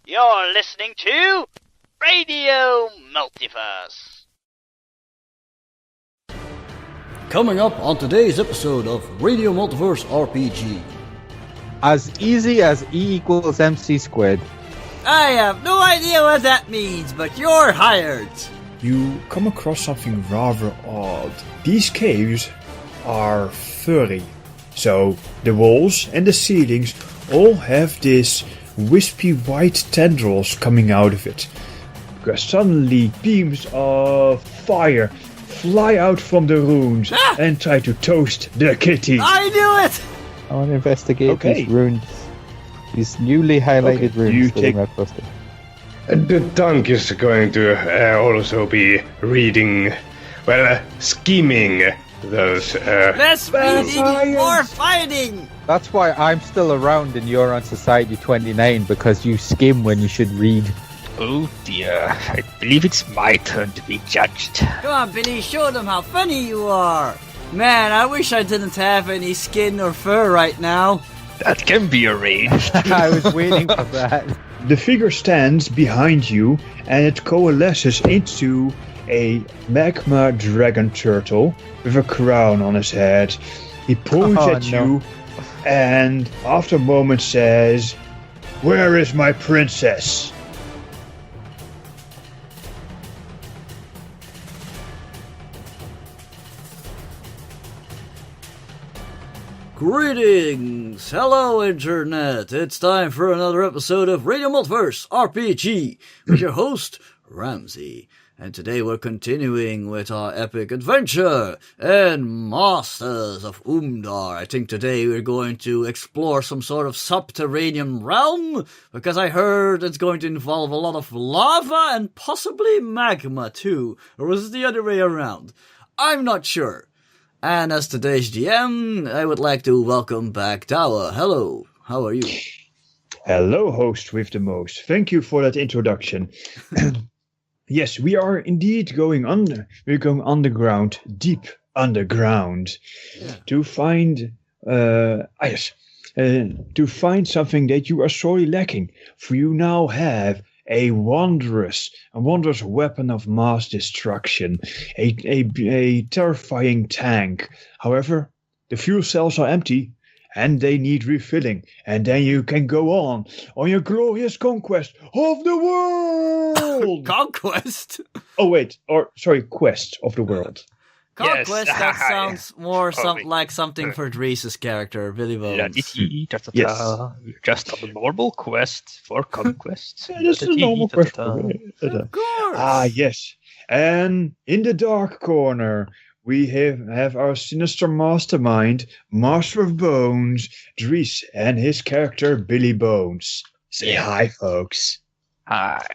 You're listening to Radio Multiverse. Coming up on today's episode of Radio Multiverse RPG. As easy as E equals MC squared. I have no idea what that means, but you're hired. You come across something rather odd. These caves are furry. So the walls and the ceilings all have this wispy white tendrils coming out of it. Because suddenly beams of fire fly out from the runes and try to toast the kitty. I knew it! I want to investigate these runes. These newly highlighted runes for the map poster. The Dunk is going to also be reading, scheming those. Less reading, more fighting! That's why I'm still around and you're on Society 29, because you skim when you should read. Oh dear, I believe it's my turn to be judged. Come on, Billy, show them how funny you are. Man, I wish I didn't have any skin or fur right now. That can be arranged. I was waiting for that. The figure stands behind you and it coalesces into a magma dragon turtle with a crown on his head. He points at you and after a moment says, "Where is my princess?" Greetings! Hello, Internet! It's time for another episode of Radio Multiverse RPG with your host, Ramsey. And today we're continuing with our epic adventure in Masters of Umdaar. I think today we're going to explore some sort of subterranean realm, because I heard it's going to involve a lot of lava and possibly magma too. Or was it the other way around? I'm not sure. And as today's GM, I would like to welcome back Tower. Hello, how are you? Hello, host with the most. Thank you for that introduction. Yes, we are indeed going under. We're going underground, deep underground, to find, to find something that you are sorely lacking. For you now have a wondrous weapon of mass destruction, a terrifying tank. However, the fuel cells are empty and they need refilling, and then you can go on your glorious conquest of the world. Conquest? Oh wait, quest of the world. Conquest, yes. That sounds more like something for Drees' character, Billy Bones. Yes. Just a normal quest for conquest. Just a normal quest. Of course. Ah, yes. And in the dark corner, we have our sinister mastermind, Master of Bones, Dries, and his character, Billy Bones. Say hi, folks. Hi.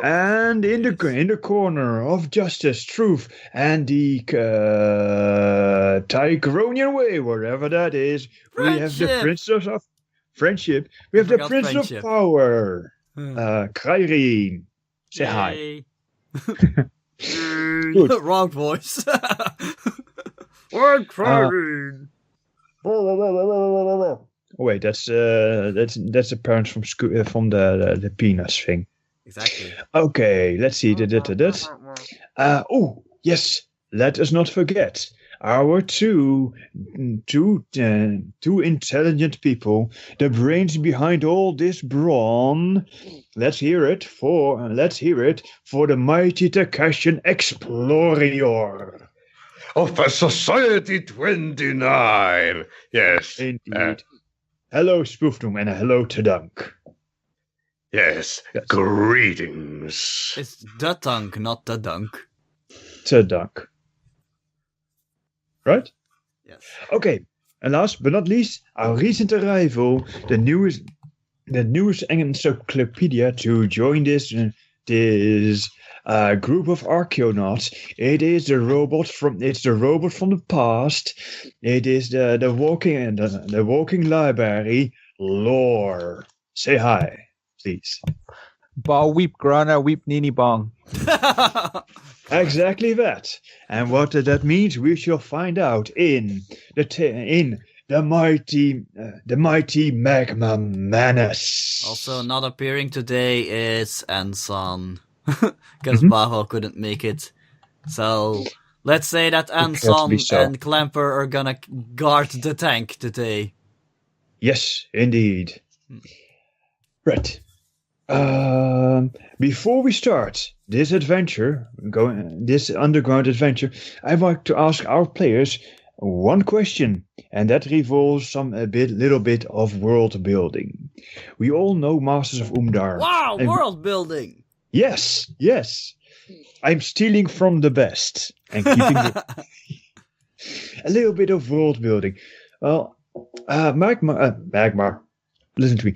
And in the corner of justice, truth, and the Tigronian way, wherever that is, we have the Princess of Friendship. We have the Prince of Power, Kyrene. Say hi. Wrong voice. Or Kyrene. Oh wait, that's the parents from school, from the Peanuts thing. Exactly. Okay, let's see. Oh, yes. Let us not forget our two intelligent people, the brains behind all this brawn. Let's hear it for the mighty Takashian Explorer of Society 29. Yes, indeed. Hello, Spoofdoom, and hello to Dunk. Yes, greetings. It's the Dunk, not the Dunk. To Dunk. Right? Yes. Okay, and last but not least, our recent arrival, the newest encyclopedia to join this group of Archeonauts. It is the robot from the past. It is the walking library, Lore. Say hi. Please. Ba weep grana weep nini bong. Exactly that. And what that means, we shall find out in the mighty Magma Menace. Also, not appearing today is Anson, because Baho couldn't make it. So, let's say that Anson and Clamper are gonna guard the tank today. Yes, indeed. Right. Before we start this underground adventure, I'd like to ask our players one question, and that revolves little bit of world building. We all know Masters of Umdaar. Wow, world building! Yes. I'm stealing from the best and keeping a little bit of world building. Well, Magma. Listen to me.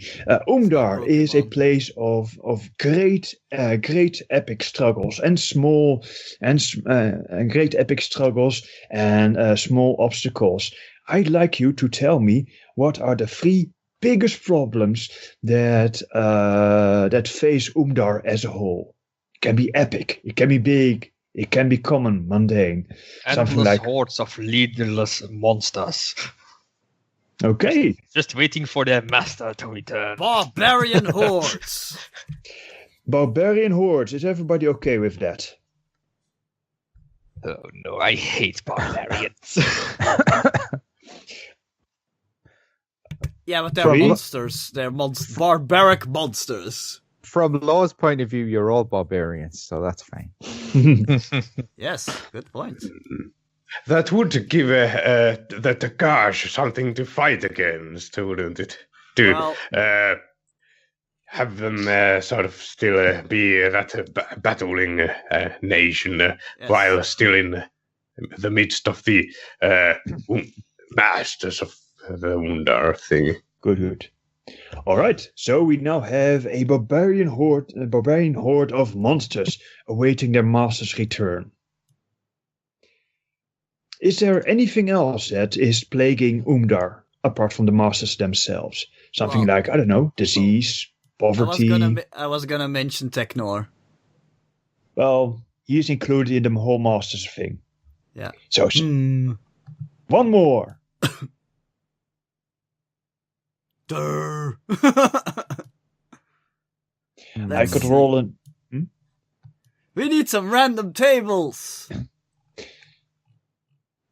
Umdaar is a place of great epic struggles and great epic struggles and small obstacles. I'd like you to tell me what are the 3 biggest problems that face Umdaar as a whole. It can be epic, it can be big, it can be common, mundane. Endless hordes of leaderless monsters. Okay. Just waiting for their master to return. Barbarian hordes. Barbarian hordes. Is everybody okay with that? Oh no, I hate barbarians. Yeah, but they're monsters. They're barbaric monsters. From Law's point of view, you're all barbarians, so that's fine. Yes, good point. That would give the Takash something to fight against, wouldn't it? To have them sort of still be that battling nation while still in the midst of the Masters of the Umdaar thing. Good. All right, so we now have a barbarian horde of monsters awaiting their master's return. Is there anything else that is plaguing Umdaar apart from the masters themselves? Something like, I don't know, disease, poverty. I was gonna mention Teknor. Well, he's included in the whole masters thing. Yeah. So, one more. I could roll an... We need some random tables.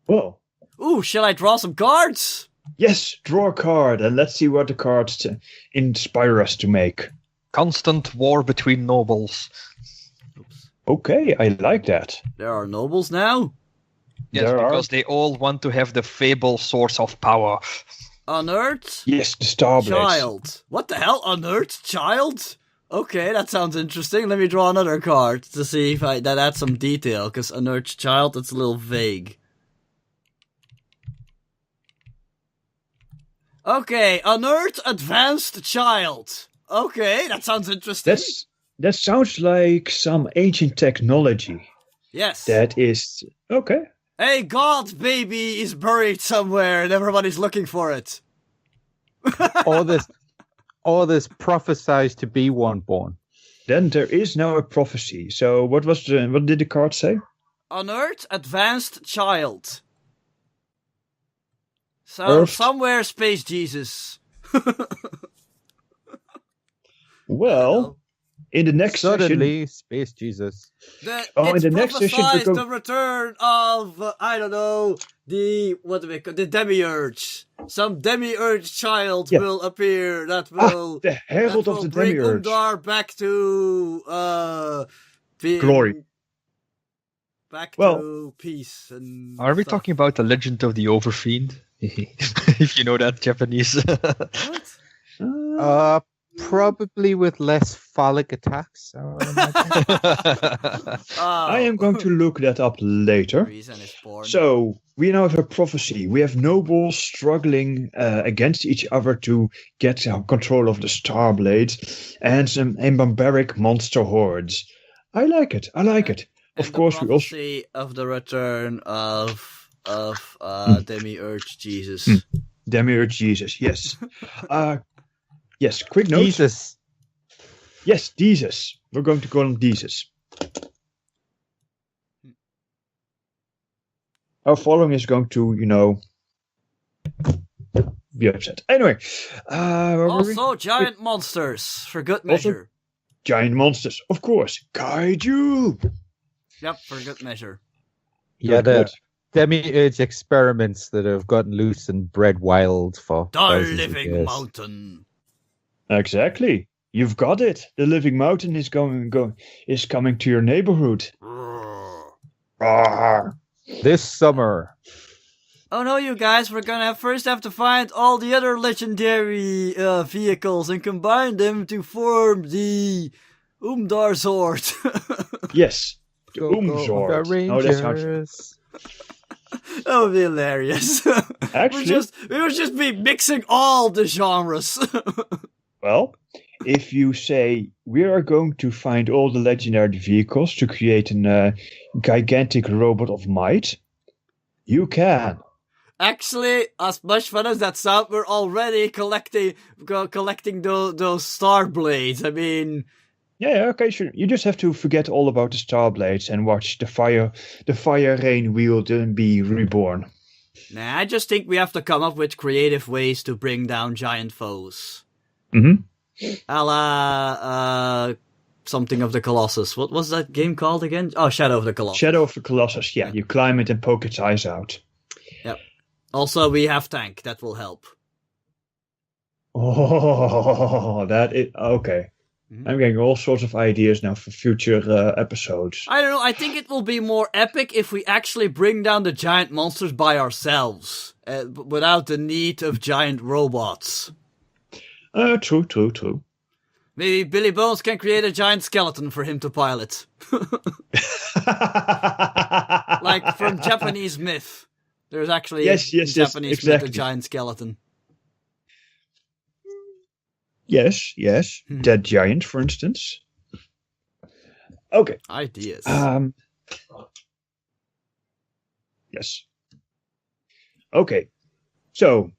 Whoa. Ooh, shall I draw some cards? Yes, draw a card and let's see what the cards inspire us to make. Constant war between nobles. Oops. Okay, I like that. There are nobles now? Yes, because they all want to have the fable source of power. Unearthed? Yes, the Starblades. Child. What the hell? Unearthed child? Okay, that sounds interesting. Let me draw another card to see if that adds some detail, because unearthed child, it's a little vague. Okay, unearthed advanced child. Okay, that sounds interesting. That sounds like some ancient technology. Yes. That is... Okay. A god baby is buried somewhere and everybody's looking for it. All this prophesies to be one born. Then there is now a prophecy. So what did the card say? Unearthed advanced child. So somewhere Space Jesus. Well, in the next suddenly session, Space Jesus. In the next session, the return of the demiurge. Some demiurge child will appear that will the herald of the bring demiurge. Umdaar back to glory. Back to peace and Are we stuff. talking about the legend of the Overfiend? If you know that Japanese. What? Probably with less phallic attacks. I am going to look that up later. Reason is born. So, we now have a prophecy. We have nobles struggling against each other to get control of the Starblades and some barbaric monster hordes. I like it. Of course, we also... of the return of Demiurge Jesus. Demiurge Jesus, yes. Yes, quick note. Jesus. Yes, Jesus. We're going to call him Jesus. Our following is going to, be upset. Anyway, where were we? Also, giant monsters, for good measure. Giant monsters, of course. Kaiju! Yep, for good measure. Yeah, Good. the demi-urge experiments that have gotten loose and bred wild for The thousands of living years. mountain. Exactly. You've got it. The living mountain is coming to your neighborhood. Roar. This summer. Oh no, you guys, we're gonna first have to find all the other legendary vehicles and combine them to form the Umdaar sword. Yes. The Go, Umzord. the Oh, that sounds... Rangers. That would be hilarious. Actually... we would just be mixing all the genres. Well, if you say, we are going to find all the legendary vehicles to create a gigantic robot of might, you can. Actually, as much fun as that sounds, we're already collecting those star blades. I mean... Yeah, okay, sure. You just have to forget all about the star blades and watch the fire rain wheel then be reborn. Nah, I just think we have to come up with creative ways to bring down giant foes. Mm-hmm. A la, something of the Colossus. What was that game called again? Oh, Shadow of the Colossus. Shadow of the Colossus, yeah. You climb it and poke its eyes out. Yep. Also, we have tank. That will help. Oh, that is... Okay. Mm-hmm. I'm getting all sorts of ideas now for future episodes. I don't know. I think it will be more epic if we actually bring down the giant monsters by ourselves, without the need of giant robots. True. Maybe Billy Bones can create a giant skeleton for him to pilot. Like from Japanese myth. There's actually a Japanese myth, a giant skeleton. Yes. Dead Giant, for instance. Okay. Ideas. Yes. Okay. So.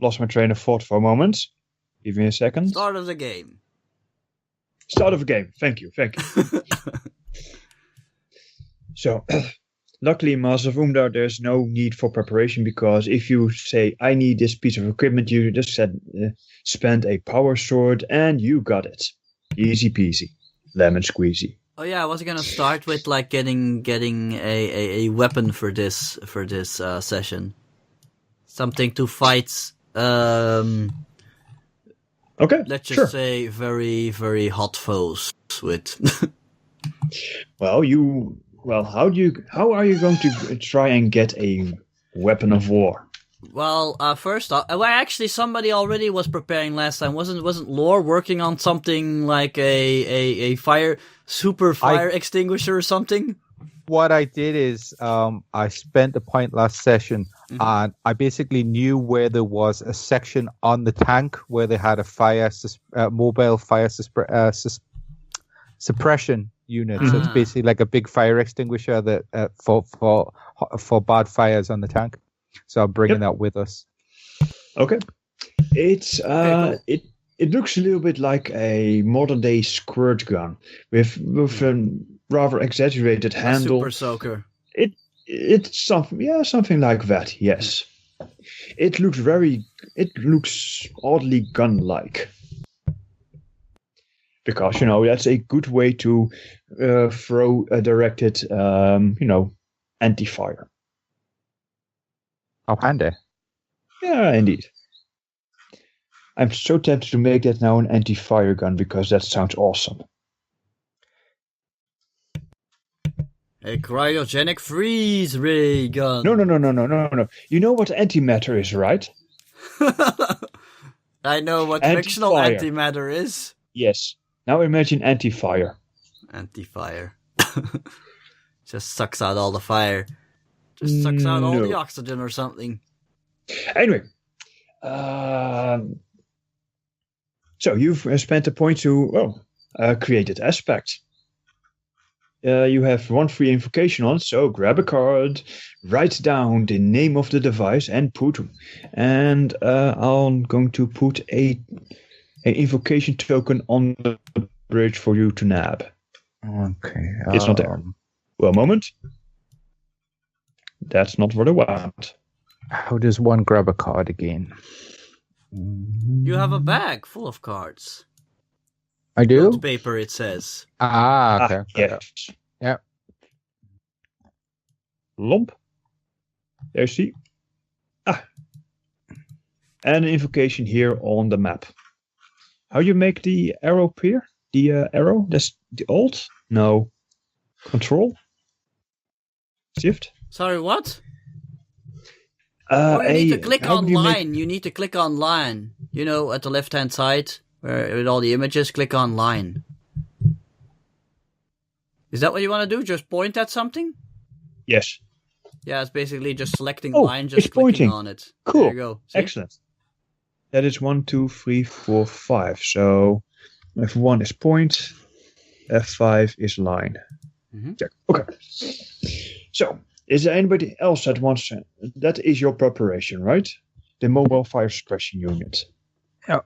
Lost my train of thought for a moment. Give me a second. Start of the game. Thank you. So, luckily in Masters of Umdaar, there's no need for preparation, because if you say, I need this piece of equipment, you just spend a power sword and you got it. Easy peasy. Lemon squeezy. Oh yeah, I was gonna start with like getting a weapon for this session. Something to fight, okay, let's just say very, very hot foes with. How are you going to try and get a weapon of war? Well, first off, actually somebody already was preparing last time. Wasn't Lore working on something like a fire extinguisher or something? What I did is I spent a point last session, and I basically knew where there was a section on the tank where they had a mobile fire suppression unit. So it's basically like a big fire extinguisher that for bad fires on the tank. So I'm bringing that with us. Okay. It's cool. It looks a little bit like a modern day squirt gun with a rather exaggerated handle. Super soaker. It's something like that. Yes. It looks oddly gun-like. Because, that's a good way to throw a directed, anti-fire. Oh, handy. Yeah, indeed. I'm so tempted to make that now an anti-fire gun, because that sounds awesome. A cryogenic freeze ray gun. No. You know what antimatter is, right? I know what fictional antimatter is. Yes. Now imagine anti-fire. Anti-fire. Just sucks out all the fire. Just sucks out all the oxygen or something. Anyway. So you've spent a point to, created aspect. You have one free invocation on, so grab a card, write down the name of the device and put them. And I'm going to put an invocation token on the bridge for you to nab. Okay. It's not there. Well, a moment. That's not what I want. How does one grab a card again? You have a bag full of cards. I do? Note paper, it says. Okay. Yes. Yeah. Lomp. There's he. And an invocation here on the map. How you make the arrow appear? The arrow? That's the Alt? No. Control? Shift? Sorry, what? You need to click online. You need to click online. You know, at the left-hand side, where with all the images, click online. Is that what you want to do? Just point at something? Yes. Yeah, it's basically just selecting line, just it's clicking pointing. on it. Cool. There you go. See? Excellent. That is 1, 2, 3, 4, 5. So F1 is point, F5 is line. Check. Okay. So, is there anybody else that wants to? That is your preparation, right? The mobile fire suppression unit. Yeah.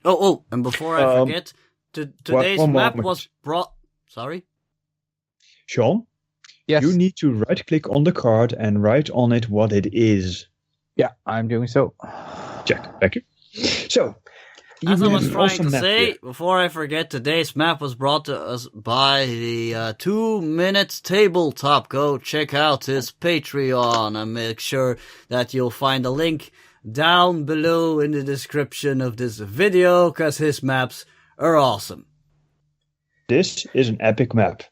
Oh, and before I forget, today's one map moment. was brought... Sorry? Sean, Yes. you need to right click on the card and write on it what it is. Yeah, I'm doing so. Check. Thank you. So, As I you was have an trying awesome to map say, here. before I forget, today's map was brought to us by the 2 Minute Tabletop. Go check out his Patreon and make sure that you'll find a link down below in the description of this video, because his maps are awesome. This is an epic map.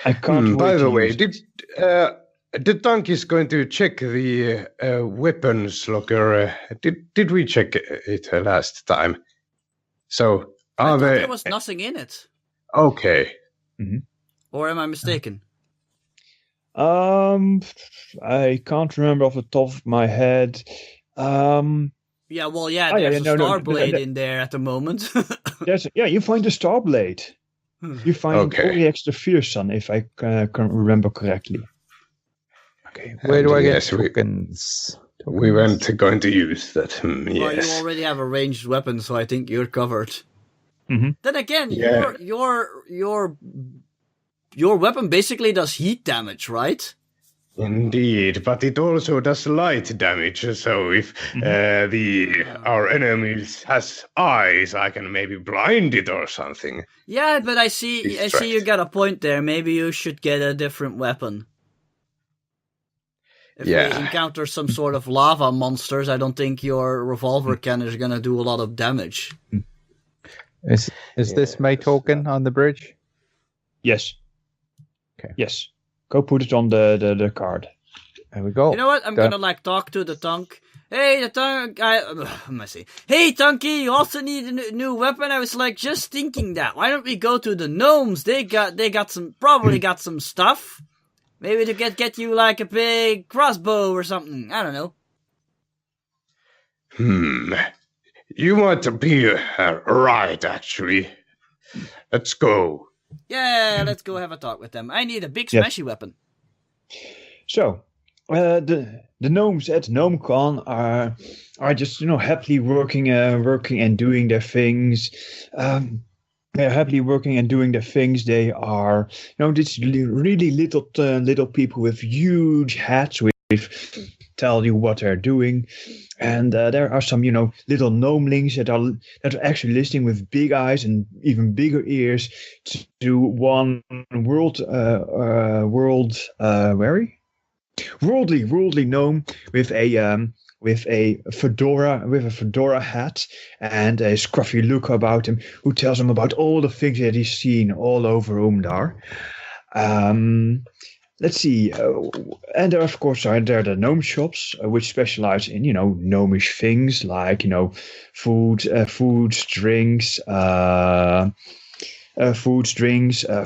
I can't wait By the to way, use it. the tank is going to check the weapons locker. Did we check it last time? So I are thought they there was nothing in it. okay? Or am I mistaken? I can't remember off the top of my head. Yeah, well, yeah, there's a no, star no, blade no. in there at the moment. You find the star blade. You find Okay. all the extra Fearsun, if I can remember correctly. Okay. Where do I get yes, tokens? we weren't going to use that. Well, you Yes. already have a ranged weapon, so I think you're covered. Mhm. Then again, Yeah. your weapon basically does heat damage, right? Indeed, but it also does light damage. So if our enemies has eyes, I can maybe blind it or something. Yeah, but I see you got a point there. Maybe you should get a different weapon. If we encounter some sort of lava monsters, I don't think your revolver cannon is gonna do a lot of damage. Is this my token on the bridge? Yes. Okay. Yes. Go put it on the card. There we go. You know what? I'm Done. gonna talk to the tank. Hey, the tank. Let me see. Hey, Tanky, you also need a new weapon. I was just thinking that. Why don't we go to the gnomes? They got some stuff. Maybe to get you a big crossbow or something. I don't know. You might be right, actually. Let's go. Yeah, let's go have a talk with them. I need a big smashy weapon. So, the gnomes at Gnomicon are just happily working and doing their things. They're happily working and doing their things. They are these really little people with huge hats with tell you what they're doing. And there are some, little gnomelings that are actually listening with big eyes and even bigger ears to one worldly gnome with a fedora hat and a scruffy look about him, who tells him about all the things that he's seen all over Umdaar. Let's see, and there of course are the gnome shops which specialize in gnomish things like foods, drinks,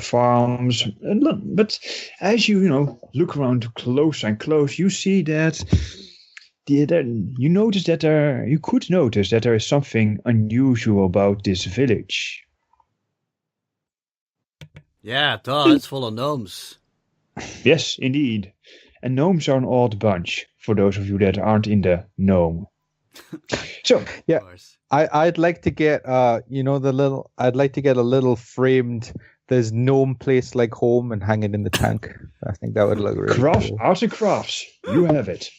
farms. But as you look around close and close, you see that you could notice that there is something unusual about this village. Yeah, it's full of gnomes. Yes, indeed. And gnomes are an odd bunch, for those of you that aren't in the gnome. So, Yeah. I'd like to get I'd like to get a little framed. There's gnome place like home and hang it in the tank. I think that would look really Crafts, cool. arts and crafts. You have it.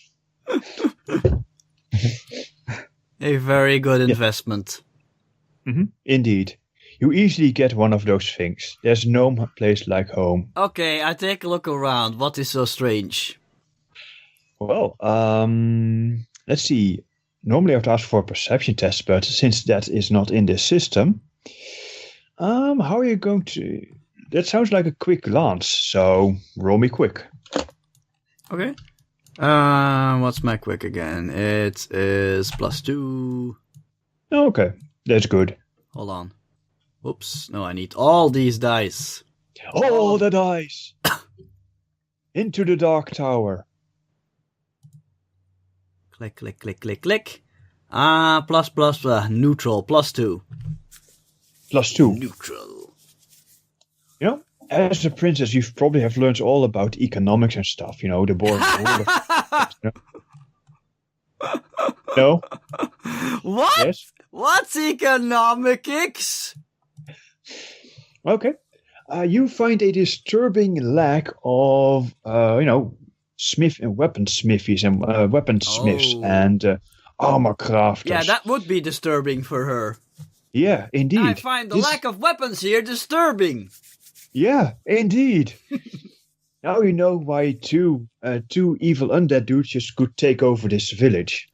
A very good investment. Indeed. You easily get one of those things. There's no place like home. Okay, I take a look around. What is so strange? Well, let's see. Normally I have to ask for a perception test, but since that is not in this system, how are you going to... That sounds like a quick glance, so roll me quick. Okay. What's my quick again? It is +2. Okay, that's good. Hold on. Oops. No, I need all these dice. All the dice! Into the dark tower. Click, click, click, click, click. Neutral, +2. +2. Neutral. You know, as a princess, you probably have learned all about economics and stuff, you know, the boring No? What? Yes? What's economics? Okay. You find a disturbing lack of, smith and weaponsmithies and weaponsmiths and armor crafters. Yeah, that would be disturbing for her. Yeah, indeed. I find the lack of weapons here disturbing. Yeah, indeed. Now you know why two evil undead dudes just could take over this village.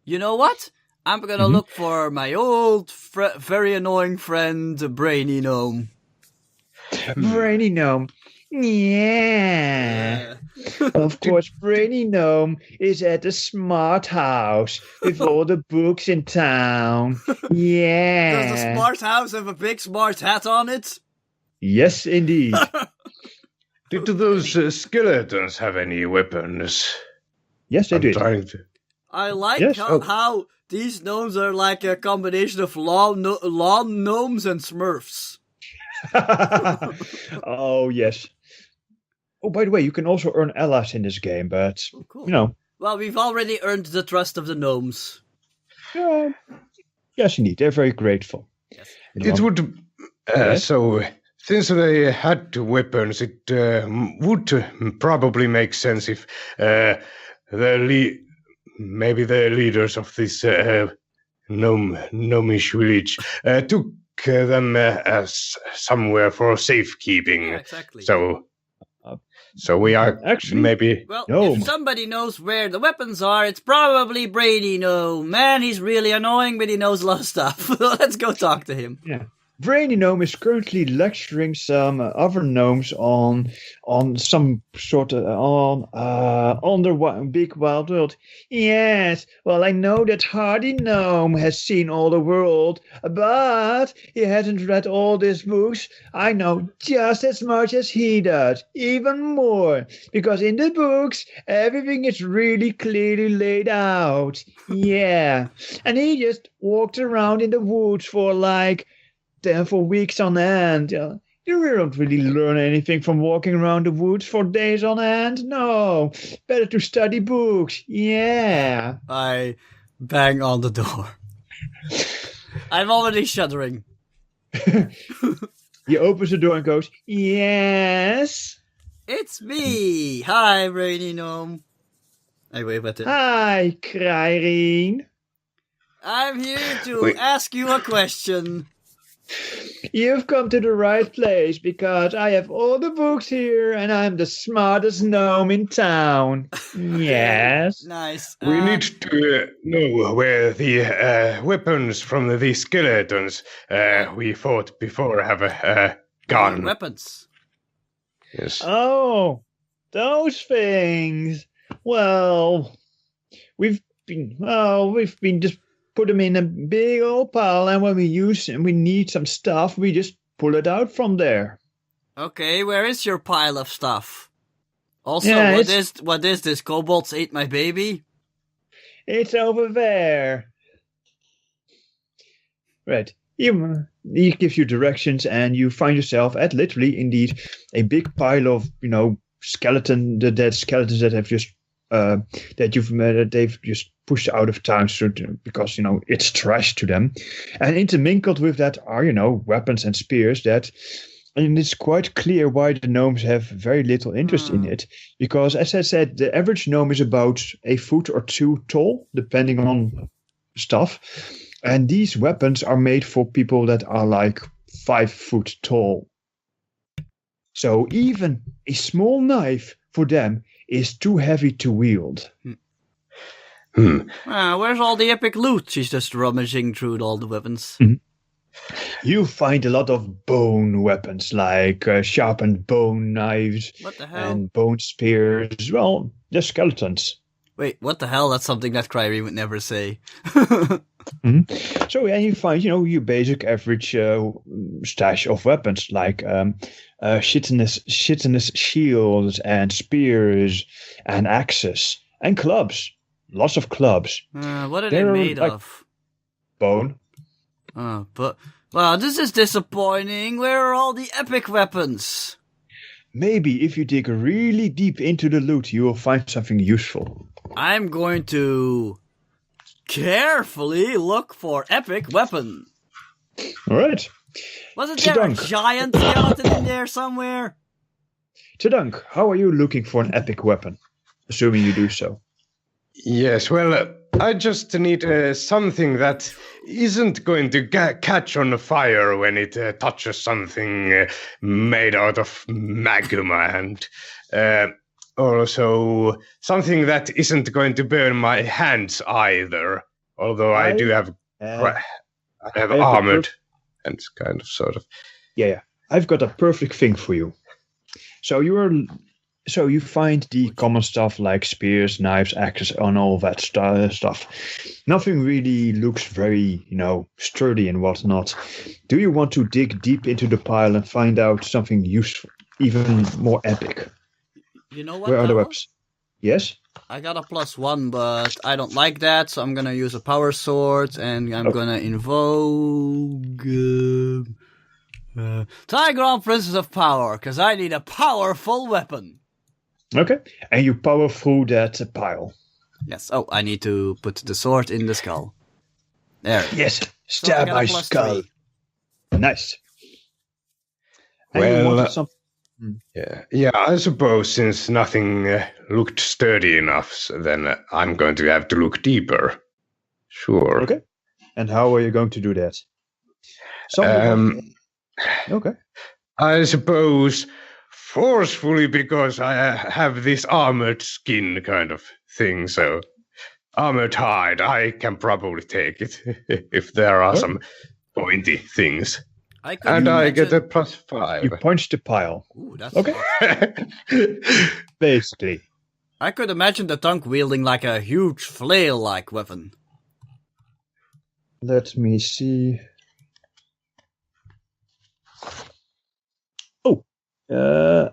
You know what? I'm gonna look for my old, very annoying friend, Brainy Gnome. Brainy Gnome. Yeah. Of course, Brainy Gnome is at the smart house with all the books in town. Yeah. Does the smart house have a big smart hat on it? Yes, indeed. Did those skeletons have any weapons? Yes, they I'm did. trying to... I like Yes, how these gnomes are like a combination of lawn gnomes and smurfs. Oh, yes. Oh, by the way, you can also earn allies in this game, but, Cool. you know. Well, we've already earned the trust of the gnomes. Yes, indeed. They're very grateful. Yes. It would... Yes? So, since they had weapons, it would probably make sense if maybe the leaders of this gnomish village took them as somewhere for safekeeping. Yeah, exactly. So we are Actually, maybe... Well, Gnome. if somebody knows where the weapons are, it's probably Brady Gnome. Man, he's really annoying, but he knows a lot of stuff. Let's go talk to him. Yeah. Brainy Gnome is currently lecturing some other gnomes on some sort of on the big wild world. Yes, well, I know that Hardy Gnome has seen all the world, but he hasn't read all these books. I know just as much as he does, even more, because in the books everything is really clearly laid out. Yeah, and he just walked around in the woods for weeks on end. You don't really learn anything from walking around the woods for days on end. No, better to study books. Yeah. I bang on the door. I'm already shuddering. He opens the door and goes, yes. It's me. Hi, Brady Gnome. I wave at him. Hi, Kryrene. I'm here to ask you a question. You've come to the right place because I have all the books here and I'm the smartest gnome in town. Yes. Nice. We need to know where the weapons from the skeletons we fought before have gone. Weapons. Yes. Oh, those things. Well, we've been just put them in a big old pile, and when we need some stuff, we just pull it out from there. Okay, where is your pile of stuff? Also, Yeah, what is this? Kobolds ate my baby? It's over there. Right. He gives you directions, and you find yourself at literally, indeed, a big pile of, the dead skeletons that have just they've just pushed out of town because it's trash to them. And intermingled with that are weapons and spears and it's quite clear why the gnomes have very little interest in it, because as I said, the average gnome is about a foot or two tall, depending on stuff, and these weapons are made for people that are like 5 foot tall. So even a small knife for them is too heavy to wield. Where's all the epic loot? She's just rummaging through all the weapons. Mm-hmm. You find a lot of bone weapons, like sharpened bone knives and bone spears. Well, they're skeletons. Wait, what the hell? That's something that Kryrie would never say. So you find, your basic average stash of weapons, like chitinous shields and spears and axes and clubs. Lots of clubs. What are they made of? Bone. Wow, this is disappointing. Where are all the epic weapons? Maybe if you dig really deep into the loot, you will find something useful. I'm going to carefully look for epic weapon. All right. Wasn't there a giant skeleton in there somewhere? Tadunk, how are you looking for an epic weapon? Assuming you do so. Yes, well, I just need something that isn't going to catch on fire when it touches something made out of magma, and also something that isn't going to burn my hands either. Although I do have armored and kind of sort of. Yeah. I've got a perfect thing for you. So you find the common stuff like spears, knives, axes, and all that stuff. Nothing really looks very, sturdy and whatnot. Do you want to dig deep into the pile and find out something useful, even more epic? You know what? Where are the weapons? Yes? I got a +1, but I don't like that, so I'm gonna use a power sword, and I'm gonna invoke Tigron, Princess of Power, because I need a powerful weapon. Okay, and you power through that pile. Yes. Oh, I need to put the sword in the skull. There. Yes, stab my skull. 3. Nice. And well, you wanted something. Yeah. I suppose since nothing looked sturdy enough, then I'm going to have to look deeper. Sure. Okay. And how are you going to do that? Okay. I suppose forcefully, because I have this armored skin kind of thing, so armored hide, I can probably take it if there are some pointy things. I get a +5. You punch the pile. Ooh, that's okay. Basically. I could imagine the Tunk wielding like a huge flail-like weapon. Let me see. Oh,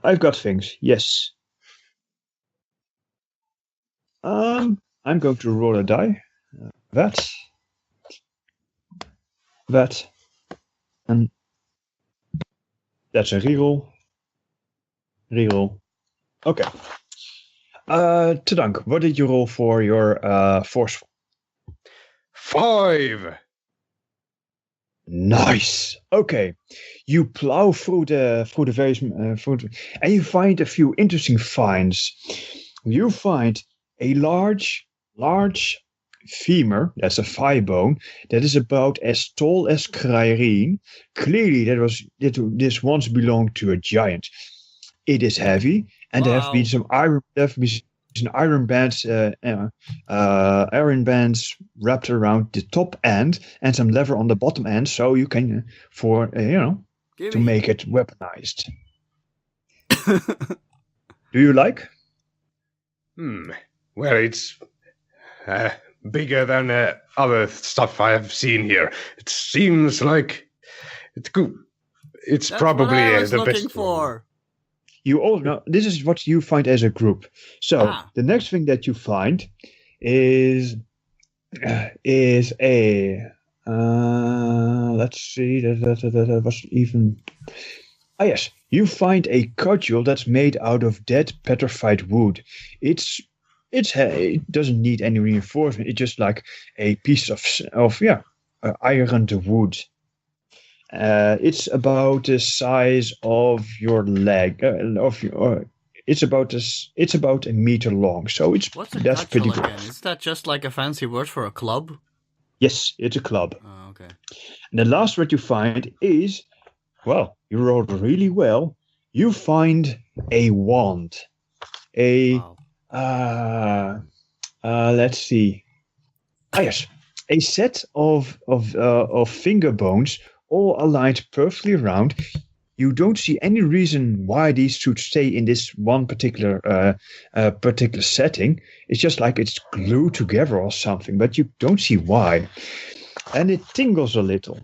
I've got things. Yes. I'm going to roll a die. That, and that's a reroll. Reroll. Okay. Tadank, what did you roll for your forceful? 5. Nice. Okay, you plow through the various and you find a few interesting finds. You find a large femur. That's a thigh bone that is about as tall as Kryrie. Clearly, this once belonged to a giant. It is heavy, and there have been some iron. There have been some iron bands wrapped around the top end and some leather on the bottom end, so you can to make it weaponized. Do you like? Well, it's bigger than other stuff I have seen here. It seems like it's good. It's That's probably what I was the looking best for. You all know this is what you find as a group. So the next thing that you find is a let's see that was even. Yes, you find a cudgel that's made out of dead petrified wood. It's it doesn't need any reinforcement. It's just like a piece of iron wood. It's about the size of your leg. It's about a meter long. So What's a that's pretty cudgel good. again? Is that just like a fancy word for a club? Yes, it's a club. Oh, okay. And the last word you find is, well, you rolled really well. You find a wand. Wow. Let's see. Yes, a set of finger bones, all aligned perfectly around. You don't see any reason why these should stay in this one particular setting. It's just like it's glued together or something, but you don't see why. And it tingles a little.